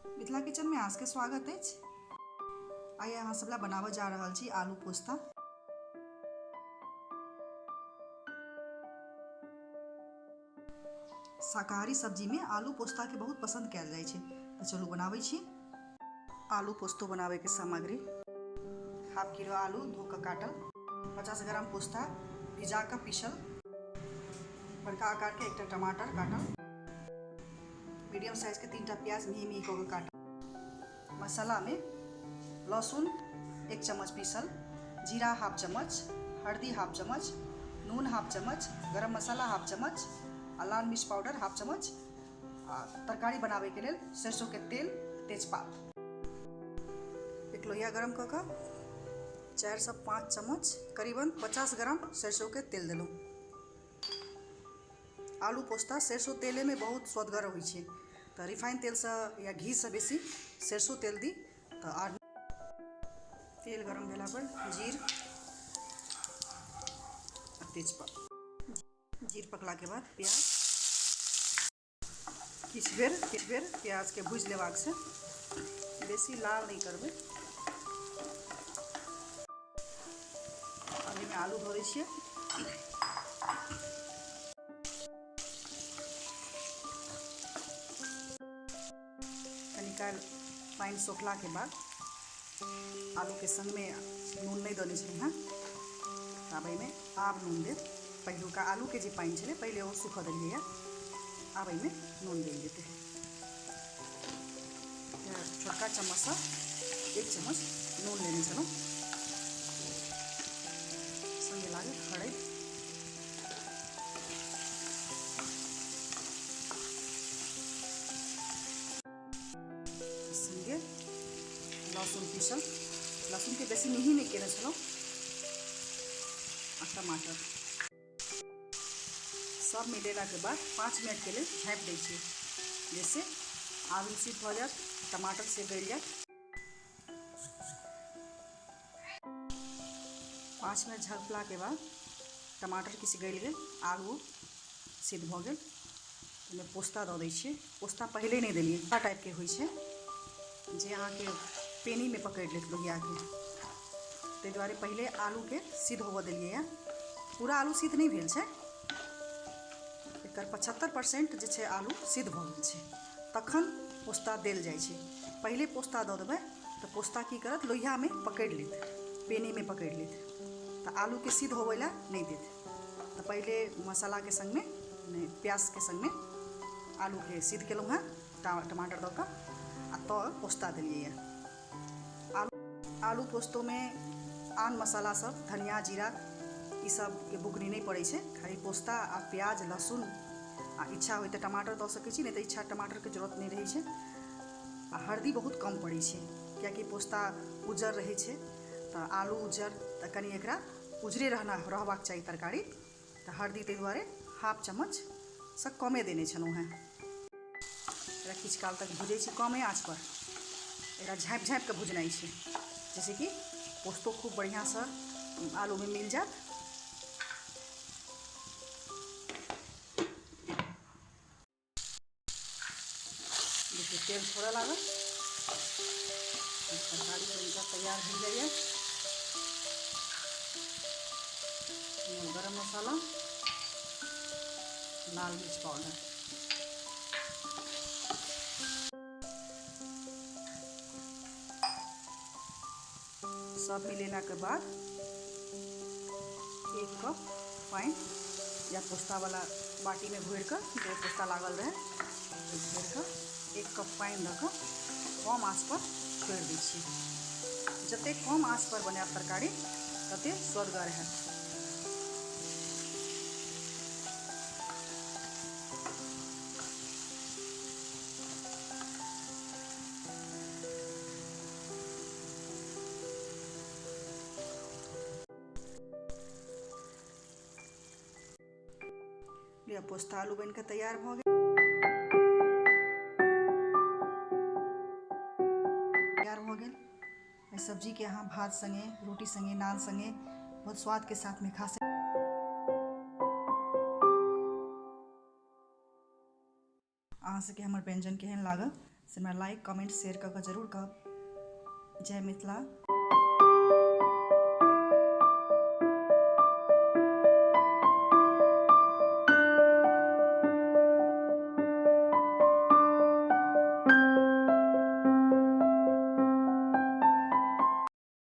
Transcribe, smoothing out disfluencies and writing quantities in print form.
Mithila kitchen में अहाँके स्वागत है। आइए अहाँ सब ला बनाबऽ जा रहल छी आलू पोस्ता। शाकाहारी सब्जी में आलू पोस्ता के बहुत पसंद कयल जाइ छै, तो चलू बनाबै छी। आलू पोस्तो बनावे के सामग्री: हाफ किलो आलू धो कर काटल, 50 ग्राम पोस्ता भिजा कर पीसल, बड़का आकार के एक टमाटर काटल, मीडियम साइज के 3टा प्याज मिही मिही कऽ काटल। मसाला में लहसुन 1 चम्मच पीसल, जीरा हाफ चम्मच, हल्दी हाफ चम्मच, नून हाफ चम्मच, गरम मसाला हाफ चम्मच आ लाल मिर्च पाउडर हाफ चम्मच। तरकारी बनावे के लेल सरसों के तेल, तेजपात। एक लोहिया गरम कऽ कऽ 4 से 5 चम्मच करीबन 50 ग्राम सरसों के तेल देलहुँ। आलू पोस्ता सरसों तेले में बहुत स्वदगर होइ छै, तो रिफाइन तेल से या घी से बेसी सरसों तेल दी तो आर। तेल गरम भेला पर जीर और तेजपात। जीर पकला के बाद प्याज, किछ बेर प्याज के भूज लेबाक से, बेसी लाल नहीं करबे। अभी में आलू धो दै छियै। कनी काल पानी सोखला के बाद आलू के संग में नून नहीं देने छै हाँ, आब में आब नून दे। पहिलुका आलू के जे पानी छलै पहले वो सुखा देलिए, आब में नून देल जेतै। छोटका चम्मच से 1 चम्मच नून लेने छलहुँ, संगे लागल हरैद, संगे लहसुन पीसल, लहसुन के बेसी मिही नहीं केने छलहुँ, आ टमाटर सब मिलेला के बाद 5 मिनट के लिए झाँप दै छियै, जैसे आलू सिद्ध हो जाए, टमाटर से गल जाए। 5 मिनट झाँपला के बाद टमाटर किछु गल गेल, आलू सिद्ध भ गेल, ओहिमे पोस्ता दऽ दै छियै। पोस्ता पहले नहीं देलिए, इतना टाइप के होइ छै जे अहाँके पेनी में पकड़ लेत लोहिया के, ताहि दुआरे पहले आलू के सिद्ध होबऽ देलिए। पूरा आलू सिद्ध नहीं भेल छै, एकर 75% जे छै आलू सिद्ध भऽ गेल छै, तखन पोस्ता देल जाइ छै। पहले पोस्ता दऽ देबै तऽ पोस्ता की करत, लोहिया में पकड़ लेत, पेनी में पकड़ लेत, तो आलू के सिद्ध होबै ला नहीं देत। तो पहले मसाला के संग में नहीं, प्याज के संग में आलू के सिद्ध केलहुँ हैं टमाटर दऽ कऽ, आ तो पोस्ता देलिए। आलू पोस्तो में आन मसाला सब धनिया जीरा ई सब के बुकनी नहीं पड़े छै, खाली पोस्ता आ प्याज लहसुन आ इच्छा होय तो टमाटर दऽ सकै छी, नहीं तो इच्छा टमाटर के जरूरत नहीं रहे छै। आ हल्दी बहुत कम पड़े छै, कियाकि पोस्ता उज्जर रहे छै, तो आलू उज्जर तो कनी एकरा उजरे रहबाक चाहिए तरकारी, तो हल्दी ताहि दुआरे हाफ चम्मच से कमे देने छलहुँ हैं। एकरा किछु काल तक भूजै छी कमे आँच पर, एकरा झाँपि झाँपि के भुजनाइ छै, जैसे कि पोस्तो खूब बढ़िया से आलू में मिल जाए। देखिए तेल थोड़ा लागल, तरकारी बनकर तैयार हो जाइए। गरम मसाला, लाल मिर्च पाउडर, सब मिलेला के बाद 1 कप पानी या पोस्ता वाला बाटी में भोर कर, जो पोस्ता लागल रहे भोर कर 1 कप पानी दऽ कऽ कम आँच पर छोड़ि दै छियै। जते कम आँच पर बनायब तरकारी तते स्वदगर हैत। यह पोस्ता आलू बनकर तैयार भऽ गेल। इस सब्जी के अहाँ भात संगे, रोटी संगे, नान संगे बहुत स्वाद के साथ में खा सकते। अहाँ सबके हमर व्यंजन केहन लागल से हमरा लाइक कमेंट शेयर कऽ कऽ जरूर कहब। जय मिथिला।